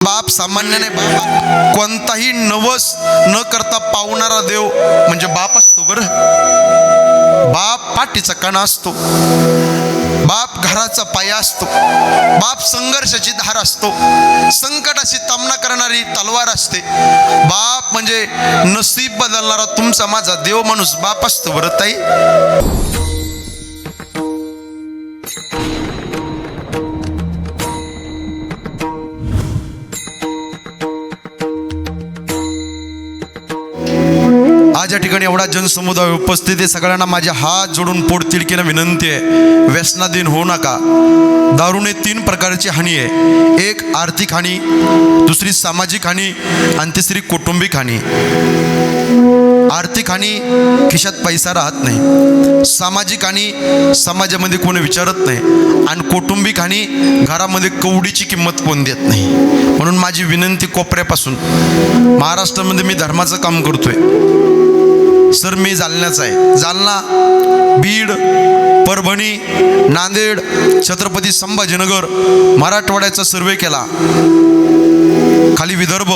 बाप सामान्य नाही, बाप कोणताही नवस न करता पावणारा देव म्हणजे बाप असतो। बरं, बाप पाठीचा कणा असतो, बाप घराचा पाया असतो, बाप संघर्षाची धार असतो, संकटाशी सामना करणारी तलवार असते। बाप म्हणजे नसीब बदलणारा तुमचा माझा देव माणूस बाप असतो। बरं ताई, आज या ठिकाणी एवढा जनसमुदाय उपस्थित आहे। सगळ्यांना माझे हात जोडून पोटतिडकीने विनंती आहे, व्यसनाधीन होऊ नका। दारूने 3 प्रकारची हानी आहे, एक आर्थिक हानी, दुसरी सामाजिक हानी आणि तिसरी कौटुंबिक हानी। आर्थिक हानी, खिशात पैसा राहत नाही। सामाजिक हानी, समाजामध्ये कोणी विचारत नाही। आणि कौटुंबिक हानी, घरामध्ये कवडीची किंमत कोण देत नाही। म्हणून माझी विनंती कोपऱ्यापासून, महाराष्ट्रामध्ये मी धर्माचं काम करतोय सर, मी जालन्याचा आहे। जालना, बीड, परभणी, नांदेड, छत्रपती संभाजीनगर, मराठवाड्याचा सर्वे केला। खाली विदर्भ,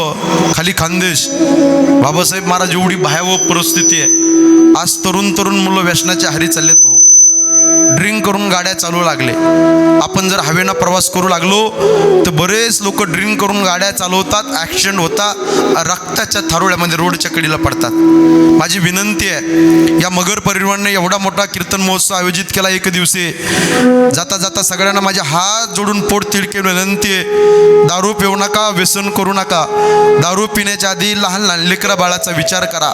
खाली खानदेश। बाबासाहेब महाराज एवढी भयावह परिस्थिती आहे। आज तरुण मुलं व्यसनाच्या आहारी चाललेत भाऊ, ड्रिंक करून गाड्या चालू लागले। आपण जर हवेनं प्रवास करू लागलो तर बरेच लोक ड्रिंक करून गाड्या चालवतात, ॲक्सिडेंट होतात, रक्ताच्या थारोळ्यामध्ये रोडच्या कडेला पडतात। माझी विनंती आहे, या मगर परिवाराने एवढा मोठा कीर्तन महोत्सव आयोजित केला एक दिवशी। जाता जाता सगळ्यांना माझे हात जोडून पोटतिडकी विनंती आहे, दारू पिऊ नका, व्यसन करू नका। दारू पिण्याच्या आधी लहान लहान लेकरा बाळाचा विचार करा।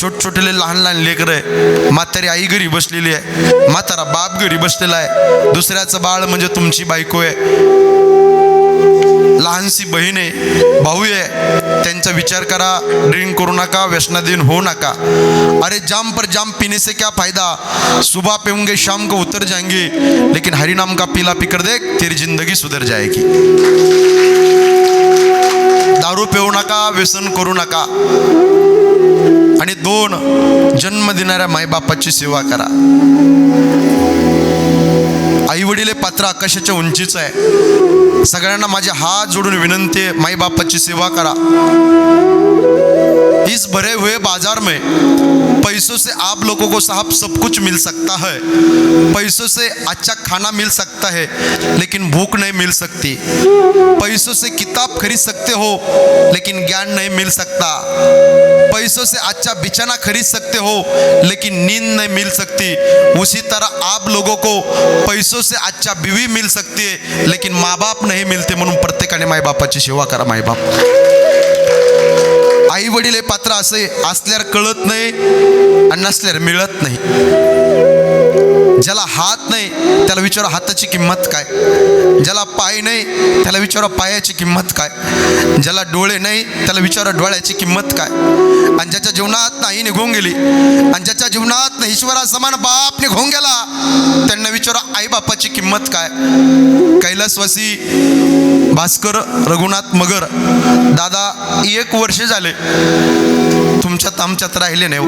छोटे लहान लेकर आहे, म्हातारी आई घरी बसलेली आहे, म्हातारा बाप घरी बसलेला आहे, दुसऱ्याचं बाळ म्हणजे तुमची बायको आहे, लहानशी बहीण आहे, भाऊ आहे, त्यांचा विचार करा। ड्रिंक करू नका, व्यसनाधीन होऊ नका। अरे जाम पर जाम पीने से क्या फायदा, सुबह पीऊंगे शाम को उतर जाएंगे, लेकिन हरि नाम का पीला पीकर देख तेरी जिंदगी सुधर जाएगी। दारू पिऊ नका, व्यसन करू नका। आणि 2, जन्म देणाऱ्या मायबापाची सेवा करा। आई वडील पात्र आकाशाच्या उंचीचं आहे। सगळ्यांना माझे हात जोडून विनंती आहे, मायबापाची सेवा करा। इस भरे हुए बाजार में पैसों से आप लोगों को साहब सब कुछ मिल सकता है, पैसों से अच्छा खाना मिल सकता है, लेकिन भूख नहीं मिल सकती। पैसों से किताब खरीद सकते हो, लेकिन ज्ञान नहीं मिल सकता। पैसों से अच्छा बिछाना खरीद सकते हो, लेकिन नींद नहीं मिल सकती। उसी तरह आप लोगों को पैसों से अच्छा बीवी मिल सकती है, लेकिन माँ बाप नहीं मिलते। म्हणून प्रत्येकाने माय बापाची सेवा करा। माय बाप, आई वडील हे पात्र असे असल्यावर कळत नाही आणि नसल्यावर मिळत नाही। ज्याला हात नाही त्याला विचारा हाताची किंमत काय, ज्याला पाय नाही त्याला विचारा पायाची किंमत काय, ज्याला डोळे नाही त्याला विचारा डोळ्याची किंमत काय। आणि ज्याच्या जीवनात नाही निघून गेली आणि ज्याच्या जीवनात ईश्वरा समान बाप निघून गेला, त्यांना विचारा आई बापाची किंमत काय। कैलासवासी भास्कर रघुनाथ मगर दादा 1 वर्ष झाले तुमच्यात आमच्यात राहिले नाही।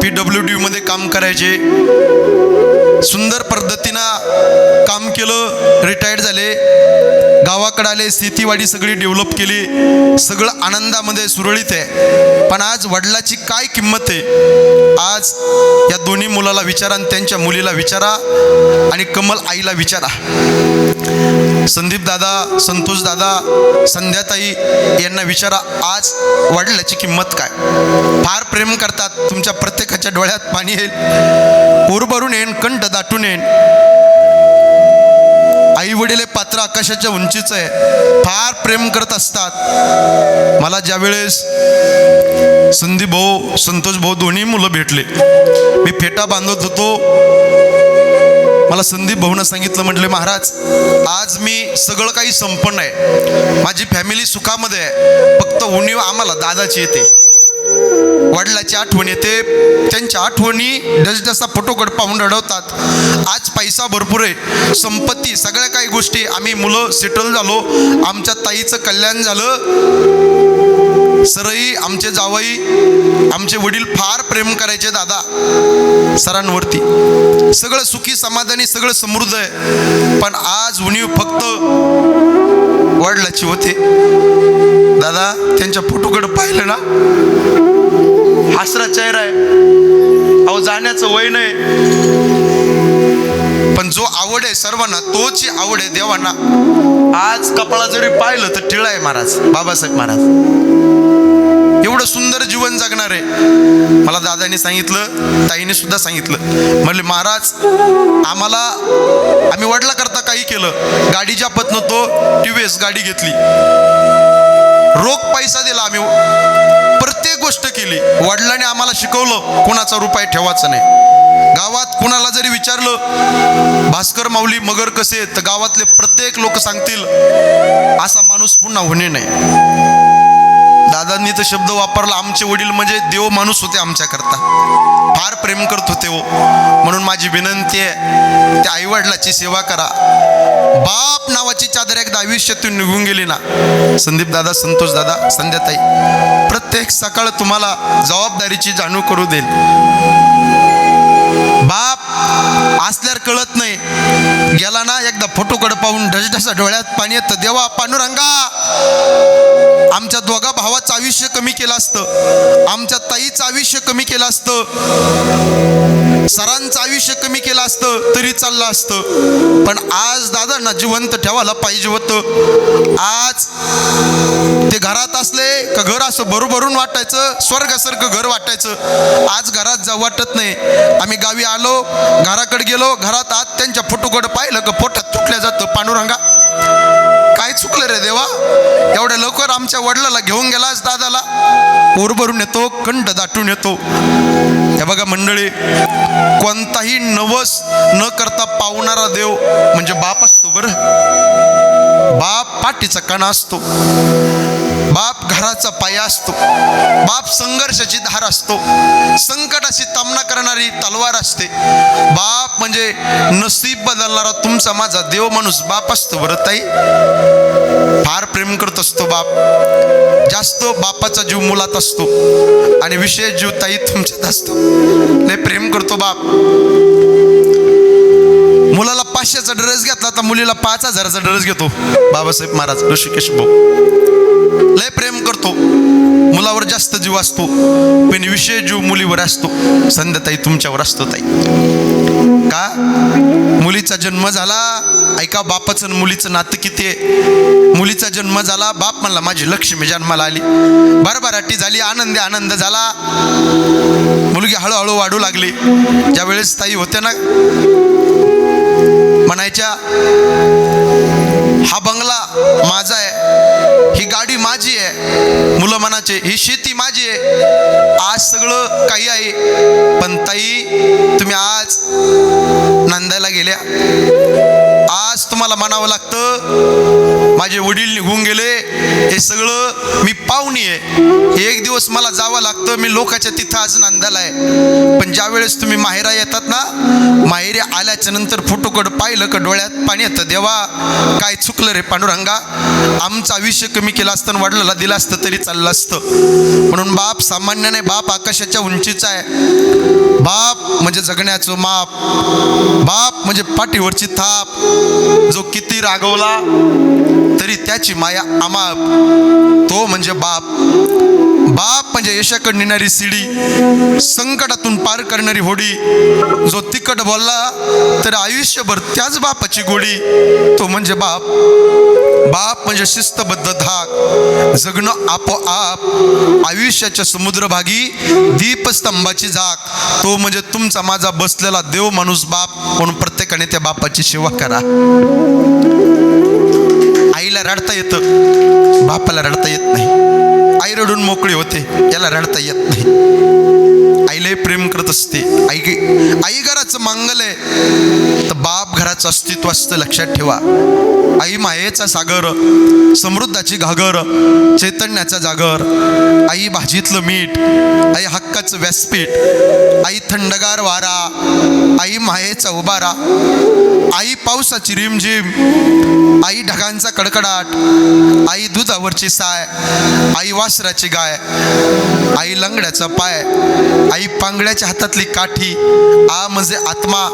PWD मध्ये काम करायचे, सुंदर पद्धतीनं काम केलं, रिटायर्ड झाले, गावाकडे आले, शेतीवाडी सगळी डेव्हलप केली, सगळं आनंदामध्ये सुरळीत आहे। पण आज वडिलाची काय किंमत आहे, आज या दोन्ही मुलाला विचारा आणि त्यांच्या मुलीला विचारा आणि कमल आईला विचारा। संदीप दादा, संतोष दादा, संध्याताई यांना विचारा, आज वडिलाची किंमत काय। फार प्रेम करतात, तुमच्या प्रत्येकाच्या डोळ्यात पाणी येईल, उर भरून येईन, कंठ दाटून येईन। आई वडील पात्र आकाशाच्या उंचीचं आहे, फार प्रेम करत असतात। मला ज्यावेळेस संदीप भाऊ, संतोष भाऊ दोन्ही मुलं भेटले, मी फेटा बांधत होतो, मला संदीप भाऊनं सांगितलं, म्हटले महाराज आज मी सगळं काही संपन्न आहे, माझी फॅमिली सुखामध्ये आहे, फक्त उणीव आम्हाला दादाची येते, वडिलाची आठवण येते, त्यांच्या आठवणी डसडसा फोटोकड पाहून रडवतात। आज पैसा भरपूर आहे, संपत्ती, सगळ्या काही गोष्टी, आम्ही मुलं सेटल झालो, आमच्या ताईचं कल्याण झालं, सरई आमचे जावई आमचे वडील फार प्रेम करायचे दादा सरांवरती. सगळं सुखी समाधानी सगळं समृद्ध आहे, पण आज उणीव फक्त वडिलाची होते. दादा त्यांच्या फोटोकडे पाहिलं ना, हसरा चेहरा आहे. अहो जाण्याचं वय नाही, पण जो आवड आहे सर्वांना तोची आवड आहे देवांना. आज कपाळा जरी पाहिलं तर टिळा आहे महाराज, बाबासाहेब महाराज. एवढं सुंदर जीवन जगणार आहे. मला दादाने सांगितलं, ताईने सुद्धा सांगितलं, म्हणले महाराज आम्ही वडिला करता काही केलं, गाडीच्या पत नव्हतो TVS गाडी घेतली, रोख पैसा दिला, आम्ही प्रत्येक गोष्ट केली. वडिलांनी आम्हाला शिकवलं कोणाचा रुपये ठेवायचा नाही. गावात कुणाला जरी विचारलं भास्कर माऊली मगर कसे, तर गावातले प्रत्येक लोक सांगतील असा माणूस पुन्हा होणे नाही. दादांनी तर शब्द वापरला, आमचे वडील म्हणजे देव माणूस होते आमच्याकरता, फार प्रेम करत होते हो. म्हणून माझी विनंती आहे, त्या आईवडिलाची सेवा करा. बाप नावाची चादर एकदा आयुष्यातून निघून गेली ना, संदीप दादा, संतोष दादा, संध्याताई, प्रत्येक सकाळ तुम्हाला जबाबदारीची जाणीव करू देईल. बाप असल्यावर कळत नाही, गेला ना एकदा फोटोकडे पाहून ढसढसा डोळ्यात पाणी येतं. देवा पांडुरंगा, आमच्या दोघा भावाचं आयुष्य कमी केलं असतं, आमच्या ताईचं आयुष्य कमी केलं असतं, सरांचं आयुष्य कमी केलं असतं तरी चाललं असतं. पण आज दादांना जिवंत ठेवायला पाहिजे होतं. आज ते घरात असले का घर असं भरूभरून वाटायचं, स्वर्गासारखं घर वाटायचं. आज घरात जा वाटत नाही. आम्ही गावी आलो, घराकडे गेलो, घरात आत त्यांच्या फोटोकडे पाहिलं का पोटात तुटल्या जातं. पांडुरंगा, काय चुकलं रे देवा, एवढ्या लवकर आमच्या वडिलाला घेऊन गेलास. दादाला ओरभरून येतो, कंठ दाटून येतो. हे बघा मंडळी, कोणताही नवस न करता पावणारा देव म्हणजे बाप असतो. बरं, बाप पाठीचा कणा असतो, बाप घराचा पाया असतो, बाप संघर्षाची धार असतो, संकटाशी तामना करणारी तलवार असते. बाप म्हणजे नसीब बदलणारा तुमचा माझा देव माणूस बाप असतो. बरं ताई, फार प्रेम करत असतो बाप. जास्त बापाचा जीव मुलात असतो आणि विशेष जीव ताई तुमच्यात असतो. लय प्रेम करतो बाप. मुलाला 500चा ड्रेस घेतला तर मुलीला 5000चा ड्रेस घेतो बाबासाहेब महाराज, ऋषिकेश भाऊ. लय प्रेम करतो, मुलावर जास्त जीव असतो, पण विशेष जीव मुलीवर असतो. संध्याताई तुमच्यावर असतो ताई. का? मुलीचा जन्म झाला, ऐका बापाचं मुलीचं नातं किती आहे. मुलीचा जन्म झाला, बाप म्हणला माझी लक्ष्मी जन्माला आली, भरभराटी झाली, आनंदी आनंद झाला. मुलगी हळूहळू वाढू लागली. ज्या वेळेस ताई होत्या ना, म्हणायच्या हा बंगला माझा आहे, ही गाडी माझी आहे. मुलं म्हणायचे ही शेती माझी आहे. आज सगळं काही आहे, पण ताई तुम्ही आज नांदायला गेल्या. आज तुम्हाला म्हणावं लागतं माझे वडील निघून गेले, हे सगळं मी पाहुणी आहे. एक दिवस मला जावं लागतं, मी लोकांच्या तिथं आज नांदायला आहे. पण ज्या वेळेस तुम्ही माहेरा येतात ना, माहेरी आल्याच्या नंतर फोटोकडे पाहिलं का डोळ्यात पाणी येतं. देवा, काय चुकलं रे पांडुरंगा, आमचं आयुष्य कमी केलं असतं, वडिलाला दिलं असतं तरी चाललं असतं. म्हणून बाप सामान्य नाही, बाप आकाशाच्या उंचीचा आहे. बाप म्हणजे जगण्याचं माप, बाप म्हणजे पाठीवरची थाप. जो किती रागवला तरी त्याची माया अमाप, तो म्हणजे बाप. बाप म्हणजे यशाकडे नेणारी शिडी, संकटातून पार करणारी होडी. जो तिखट बोलला तर आयुष्यभर त्याच बापाची गोडी, तो म्हणजे बाप. बाप म्हणजे शिस्तबद्ध धाक, जगणं आपोआप, आयुष्याच्या समुद्रभागी दीपस्तंभाची झाक. तो म्हणजे तुमचा माझा बसलेला देव माणूस बाप. म्हणून प्रत्येकाने त्या बापाची सेवा करा. आईला रडता येतं, बापाला रडता येत नाही. आई रडून मोकळी होते, याला रडता येत नाही. आईलाही प्रेम करत असते. आई घराचं मंगल आहे तर बाप घराचं अस्तित्व असतं, लक्षात ठेवा. आई मायेचा सागर, समृद्धाची घागर, चैतन्याचा जागर. आई भाजीतलं मीठ, आई हक्काचं व्यासपीठ, आई थंडगार वारा, आई मायेचा उबारा, आई पावसाची रिमझिम, आई ढगांचा कडकडाट, आई दुधावरची साय, आई वासराची गाय, आई लंगड्याचा पाय, आई पांगड्याच्या हातातली काठी. आ म्हणजे आत्मा,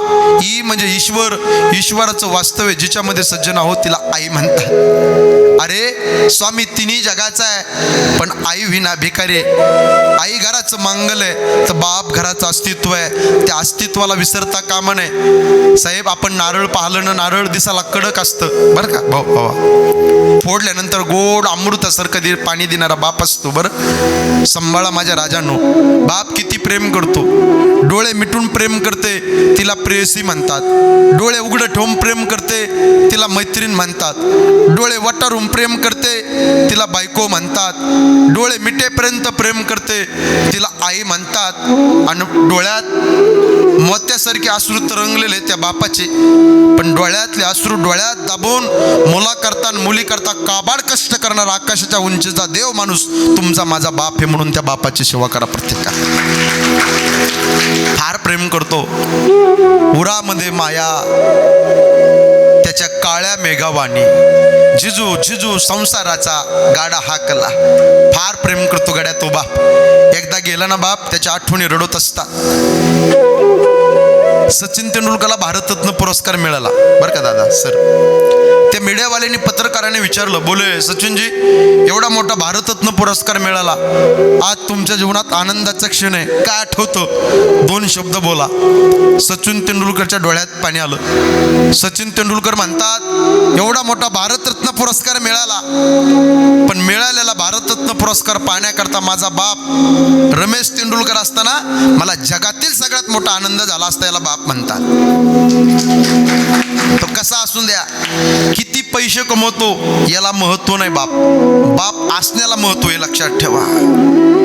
ई म्हणजे ईश्वर, ईश्वराचं वास्तव्य जिच्यामध्ये सज्जन आहोत तिला आई म्हणतात. अरे स्वामी तिन्ही जगाचा आहे पण आई विना भिकारी. आई घराचं मंगल आहे तर बाप घराचं अस्तित्व आहे. त्या अस्तित्वाला विसरता कामा नये. साहेब आपण नारळ पाहिलं ना, नारळ दिसायला कडक असतं बरं का भाऊ भावा, फोडल्यानंतर गोड अमृतासारखं पाणी देणारा बाप असतो. बरं सांभाळा माझ्या राजांनो, बाप किती प्रेम करतो. डोळे मिटून प्रेम करते तिला प्रेयसी म्हणतात. डोळे उघडं ठेवून प्रेम करते तिला मैत्रीण म्हणतात. डोळे वटारून प्रेम करते तिला बायको म्हणतात. डोळे मिटेपर्यंत प्रेम करते तिला आई म्हणतात. आणि डोळ्यात मोत्यासारखे अश्रू तरंगलेले त्या बापाचे, पण डोळ्यातले अश्रू डोळ्यात दाबून मुलाकरता मुलीकरता काबाड कष्ट करणारा आकाशाच्या उंचीचा देव माणूस तुमचा माझा बाप आहे. म्हणून त्या बापाची सेवा करा प्रत्येका. फार प्रेम करतो. उरामध्ये माया त्याच्या काळ्या मेघावाणी, जिजू जिजू संसाराचा गाडा हाकला. फार प्रेम करतो गड्या तो बाप. एकदा गेला ना बाप त्याच्या आठवणी रडत असतात. सचिन तेंडुलकरला भारतरत्न पुरस्कार मिळाला बरं का दादा सर. त्या मीडियावाल्यांनी पत्रकाराने विचारलं, बोले सचिनजी एवढा मोठा भारतरत्न पुरस्कार मिळाला, आज तुमच्या जीवनात आनंदाचा क्षण आहे, काय आठवतं? 2 शब्द बोला. सचिन तेंडुलकरच्या डोळ्यात पाणी आलं. सचिन तेंडुलकर म्हणतात एवढा मोठा भारतरत्न पुरस्कार मिळाला, पण मिळालेला भारतरत्न पुरस्कार पाहण्याकरता माझा बाप रमेश तेंडुलकर असताना मला जगातील सगळ्यात मोठा आनंद झाला असता. याला बाप म्हणतात. तो कसा असून द्या, किती पैसे कमवतो याला महत्व नाही. बाप बाप असण्याला महत्व आहे, लक्षात ठेवा.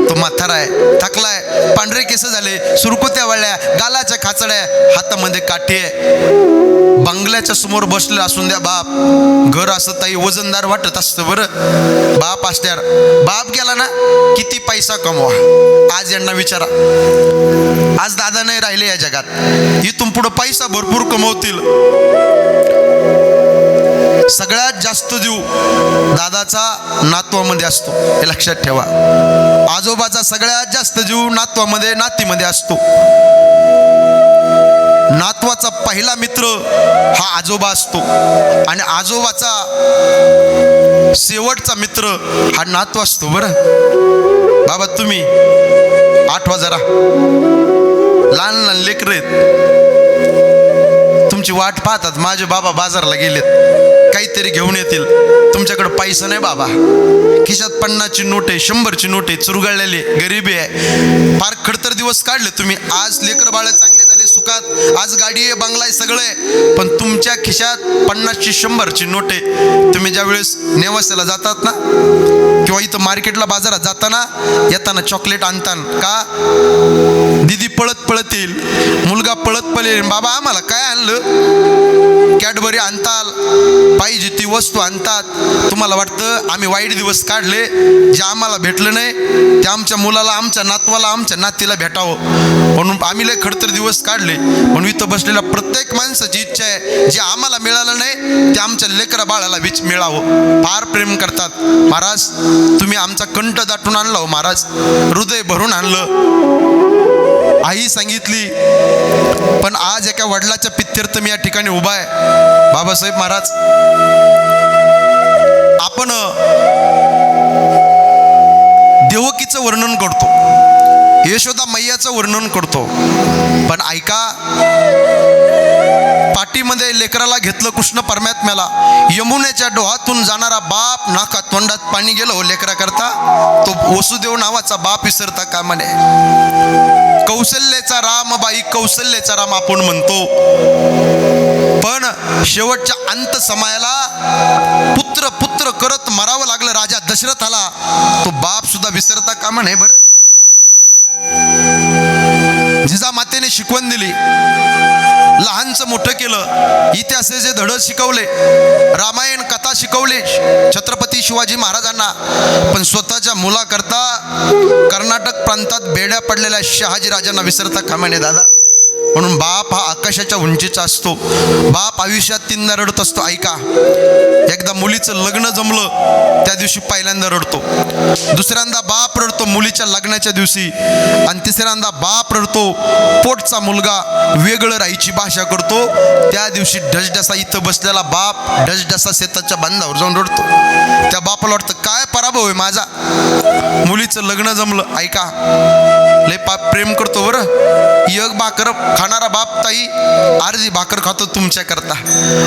तो म्हातारा आहे, थकलाय, पांढरे केस झाले, सुरकुत्या वळल्या, गालाच्या खाचड्या, हातामध्ये काठी आहे, बंगल्याच्या समोर बसले असून द्या. बाप घर असं ताई वजनदार वाटत असतं बरं. बाप असल्यावर बाप गेला ना किती पैसा कमवा. आज यांना विचारा, आज दादा नाही राहिले या जगात, इथून पुढे पैसा भरपूर कमवतील. सगळ्यात जास्त जीव दादाचा नातवामध्ये असतो, हे लक्षात ठेवा. आजोबाचा सगळ्यात जास्त जीव नातवामध्ये नातीमध्ये असतो. नातवाचा पहिला मित्र हा आजोबा असतो आणि आजोबाचा शेवटचा मित्र हा नातू असतो. बरं बाबा तुम्ही आठवा जरा, लहान लहान लेकरं आहेत तुमची वाट पाहतात. माझे बाबा बाजारला गेलेत, काहीतरी घेऊन येतील. तुमच्याकडे पैसा नाही बाबा, खिशात 50ची नोट आहे, 100ची नोट आहे, चुरगळलेली गरिबी आहे. फार खडतर दिवस काढले तुम्ही. आज लेकर बाळ चांगले झाले सुखात, आज गाडी आहे, बंगला आहे, सगळं आहे, पण तुमच्या खिशात 50ची 100ची नोट आहे. तुम्ही ज्या वेळेस नेवासाला जातात ना किंवा इथं मार्केटला बाजारात जाताना येताना चॉकलेट आणतान का, दीदी पळत पळत येईल, मुलगा पळत पळेल, बाबा आम्हाला काय आणलं, कॅडबरी आणताल, पाहिजे ती वस्तू आणतात. तुम्हाला वाटतं आम्ही वाईट दिवस काढले, जे आम्हाला भेटलं नाही ते आमच्या मुलाला, आमच्या नातवाला, आमच्या नातीला भेटावं, म्हणून आम्ही लय खडतर दिवस काढले. म्हणून इथं बसलेल्या प्रत्येक माणसाची इच्छा आहे जे आम्हाला मिळालं नाही ते आमच्या लेकरा बाळाला मिळावं. फार प्रेम करतात. महाराज तुम्ही आमचा कंठ दाटून आणला हो महाराज, हृदय भरून आणलं. आई सांगितली, पण आज एका वडिलाच्या पित्यर्थ मी या ठिकाणी उभा आहे. बाबासाहेब महाराज, आपण देवकीचं वर्णन करतो, यशोदा मैयाचं वर्णन करतो, पण ऐका, पाठीमध्ये लेकराला घेतलं कृष्ण परमात्म्याला, यमुनेच्या डोहातून जाणारा बाप नाकात तोंडात पाणी गेलं हो लेकरा करता, तो वसुदेव नावाचा बाप विसरता कामा नये. कौशल्याचा राम, बाई कौशल्याचा राम आपण म्हणतो, पण शेवटच्या अंत समयाला पुत्र पुत्र करत मरावं लागलं राजा दशरथाला, तो बाप सुद्धा विसरता कामा नये. बरं जिजामातेने शिकवण दिली, लहानचं मोठं केलं, इतिहासाचे धडे शिकवले, रामायण कथा शिकवले छत्रपती शिवाजी महाराजांना. पण स्वतःच्या मुलाकरता कर्नाटक प्रांतात बेड्या पडलेल्या शहाजी राजांना विसरता कामा नये दादा. म्हणून बाप हा आकाशाच्या उंचीचा असतो. बाप आयुष्यात तीनदा रडत असतो. ऐका, एकदा मुलीचं लग्न जमलं त्या दिवशी पहिल्यांदा रडतो, दुसऱ्यांदा बाप रडतो मुलीच्या लग्नाच्या दिवशी, आणि तिसऱ्यांदा बाप रडतो पोटचा मुलगा वेगळं राहायची भाषा करतो त्या दिवशी. डसडसा इथं बसलेला बाप डसडसा शेताच्या बांधावर जाऊन रडतो. त्या बापाला वाटतं काय पराभव आहे माझा, मुलीचं लग्न जमलं. ऐका, लय बाप प्रेम करतो बरं. एक भाकर खाणारा बाप ताई अर्धी भाकर खातो तुमच्या करता.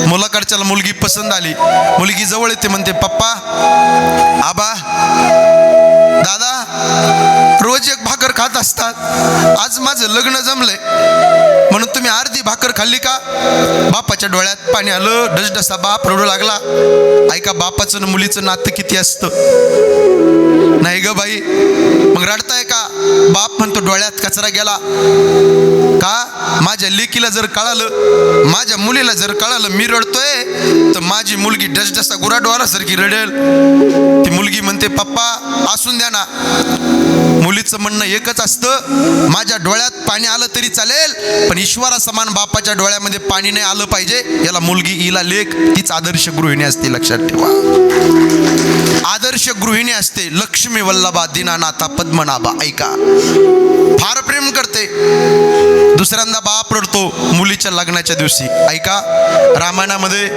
मुलाकडच्याला मुलगी पसंत आली, मुलगी जवळ येते, म्हणते पप्पा, आबा, दादा रोज एक भाकर खात असतात, आज माझं लग्न जमलंय म्हणून तुम्ही अर्धी भाकर खाल्ली का? बापाच्या डोळ्यात पाणी आलं, डसडसा बाप रडू लागला. ऐका, बापाचं आणि मुलीचं नातं किती असतं. नाही ग बाई, मग रडताय का? बाप म्हणतो डोळ्यात कचरा गेला का? माझ्या लेकीला जर कळालं, माझ्या मुलीला जर कळालं मी रडतोय, तर माझी मुलगी डसडसा गुराढोरासारखी रडेल. ती मुलगी म्हणते पप्पा असून द्या ना. मुलीचं म्हणणं एकच असतं, माझ्या डोळ्यात पाणी आलं तरी चालेल, पण ईश्वरा समान बापाच्या डोळ्यामध्ये पाणी नाही आलं पाहिजे. याला मुलगी, हिला लेक, तीच आदर्श गृहिणी असते. लक्षात ठेवा, आदर्श गृहिणी असते. लक्ष्मी वल्लभा दीनानाथा पद्मनाभा. ऐका, फार प्रेम करते. दुसऱ्यांदा बाप रडतो मुलीच्या लग्नाच्या दिवशी. ऐका, रामायणामध्ये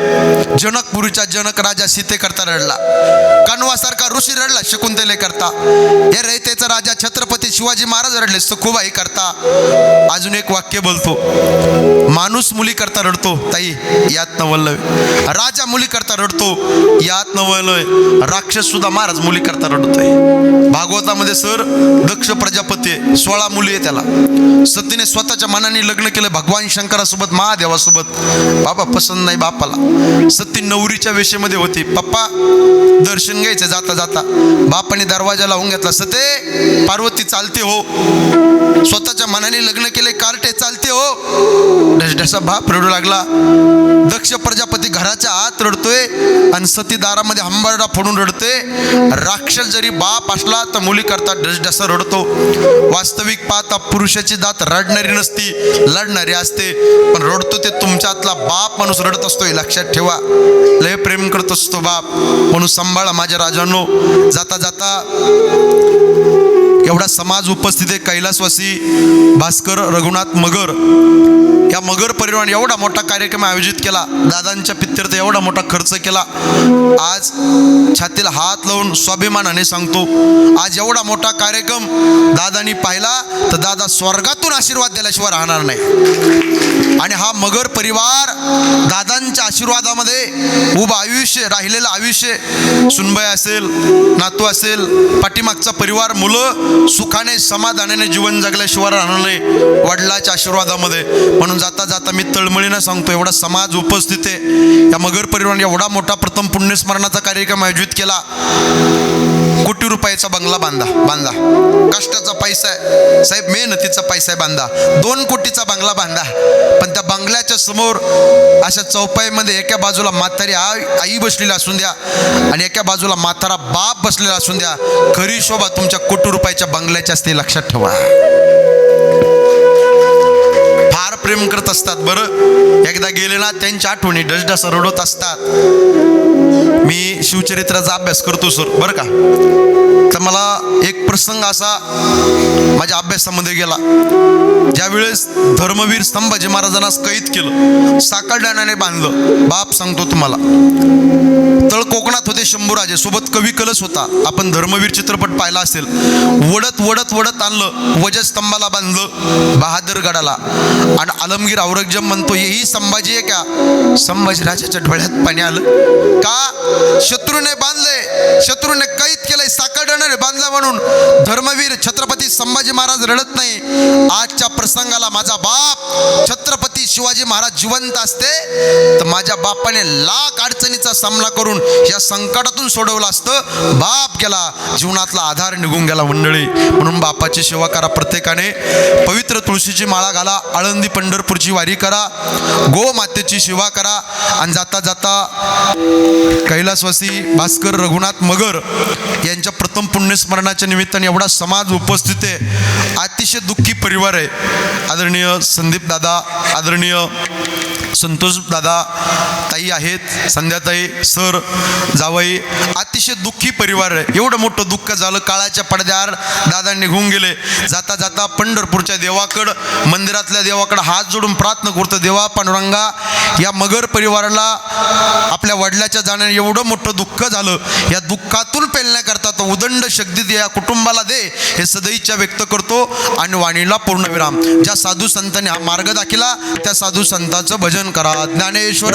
जनकपुरीचा जनक राजा सीते करता रडला, कण्वासारखा ऋषी रडला शकुंतले करता, हे रयतेचा राजा छत्रपती शिवाजी महाराज रडले सखुबाई करता. अजून एक वाक्य बोलतो, माणूस मुली करता रडतो ताई, यात नवलय. राजा मुली करता रडतो, यात नवलय. राक्षस सुद्धा महाराज मुली करता रडतोय. भागवतामध्ये सर दक्ष प्रजापती 16 मुली आहे त्याला. सतीने स्वतःच्या मनाने लग्न केलं भगवान शंकरासोबत, महादेवासोबत. बाबा पसंत नाही बापाला. सती नवरीच्या वेशेमध्ये होती. पप्पा दर्शन घ्यायचं जाता जाता बापाने दरवाजा लावून घेतला. सते पार्वती चालते हो, स्वतःच्या मनाने लग्न केले, कार्टे चालते हो. डसडसा बाप रडू लागला. दक्ष प्रजापती घराच्या आत रडतोय आणि सती दारामध्ये हंबरडा फोडून रडते. राक्षस जरी बाप असला तर मुली करता डसडसा रडतो. वास्तविक पाहता पुरुषाची दात रडणारी नसती, लढणारी असते. पण रडतो ते तुमच्यातला बाप माणूस रडत असतो, हे लक्षात ठेवा. लय प्रेम करत असतो बाप. म्हणून सांभाळा माझ्या राजांनो. जाता जाता एवढा समाज उपस्थित आहे. कैलासवासी भास्कर रघुनाथ मगर, या मगर परिवाराने एवढा मोठा कार्यक्रम आयोजित केला. दादांच्या पित्यर्थ एवढा मोठा खर्च केला. आज छातीला हात लावून स्वाभिमानाने सांगतो, आज एवढा मोठा कार्यक्रम दादांनी पाहिला तर दादा स्वर्गातून आशीर्वाद दिल्याशिवाय राहणार नाही. आणि हा मगर परिवार दादांच्या आशीर्वादामध्ये उभं आयुष्य, राहिलेलं आयुष्य, सुनबाई असेल, नातू असेल, पाठीमागचा परिवार, मुलं सुखाने समाधानाने जीवन जगल्याशिवाय राहणार नाही वडिलाच्या आशीर्वादामध्ये. म्हणून जाता जाता मी तळमळीनं सांगतो, एवढा समाज उपस्थित आहे. या मगर परिवाराने एवढा मोठा प्रथम पुण्यस्मरणाचा कार्यक्रम आयोजित केला. कोटी रुपयाचा बंगला बांधा. कष्टाचा पैसा आहे साहेब, मेहनतीचा पैसा आहे, बांधा. 2 कोटीचा बंगला बांधा. पण त्या बंगल्याच्या समोर अशा चौपाईमध्ये एका बाजूला म्हातारी आई बसलेली असून द्या आणि एका बाजूला म्हातारा बाप बसलेला असून द्या. खरी शोभा तुमच्या कोटी रुपयाच्या बंगल्याची असते, लक्षात ठेवा. फार प्रेम करत असतात बरं. एकदा गेले ना त्यांच्या आठवणी डसडसा रडत असतात. मी शिवचरित्राचा अभ्यास करतो सर बरं का. तर मला एक प्रसंग असा माझ्या अभ्यासामध्ये गेला. ज्यावेळेस धर्मवीर संभाजी महाराजांना कैद केलं, साखळदाण्याने बांधलं. बाप सांगतो तुम्हाला, तळ कोकणात होते शंभूराजे, सोबत कवी कलश होता. आपण धर्मवीर चित्रपट पाहिला असेल. वडत वडत वडत आणलं, वजस्तंभाला बांधलं बहादरगडाला. आणि आलमगीर औरंगजेब म्हणतो, हेही संभाजी आहे का? संभाजीराजाच्या डोळ्यात पाणी आलं. का? शत्रूने बांधले, शत्रूने कैद केलंय, साखळदाण्याने बांधला झालं म्हणून धर्मवीर छत्रपती संभाजी महाराज रडत नाही. आजच्या प्रसंगाला माझा बाप छत्रपती शिवाजी महाराज जिवंत असते तर माझ्या बापाने लाख अडचणीचा सामना करून या संकटातून सोडवलं असतं. बाप गेला, जीवनातला आधार निघून गेला मंडळी. म्हणून बापाची सेवा करा. प्रत्येकाने पवित्र तुळशीची माळा घाला, आळंदी पंढरपूरची वारी करा, गो मातेची सेवा करा. आणि जाता जाता कैलासवासी भास्कर रघुनाथ मगर यांच्या प्रथम पुण्यस्मरणाच्या निमित्ताने एवढा समाज उपस्थित आहे. अतिशय दुःखी परिवार आहे. आदरणीय संदीप दादा, आदरणीय संतोष दादा, ताई आहेत, संध्याताई, सर, जावई, अतिशय दुःखी परिवार आहे. एवढं मोठं दुःख झालं. काळाच्या पडद्यावर दादा निघून गेले. जाता जाता पंढरपूरच्या देवाकडं, मंदिरातल्या देवाकडं हात जोडून प्रार्थना करतो, देवा पांडुरंगा या मगर परिवाराला आपल्या वडिलाच्या जाण्याने एवढं मोठं दुःख झालं, या दुःखातून पेलण्याकरता तो उदंड शक्ती या कुटुंबाला दे, हे सदैच्छा व्यक्त करतो. आणि वाणीला पूर्णविराम. ज्या साधू संतांनी हा मार्ग दाखिला त्या साधू संतांचं भजन करा. ज्ञानेश्वर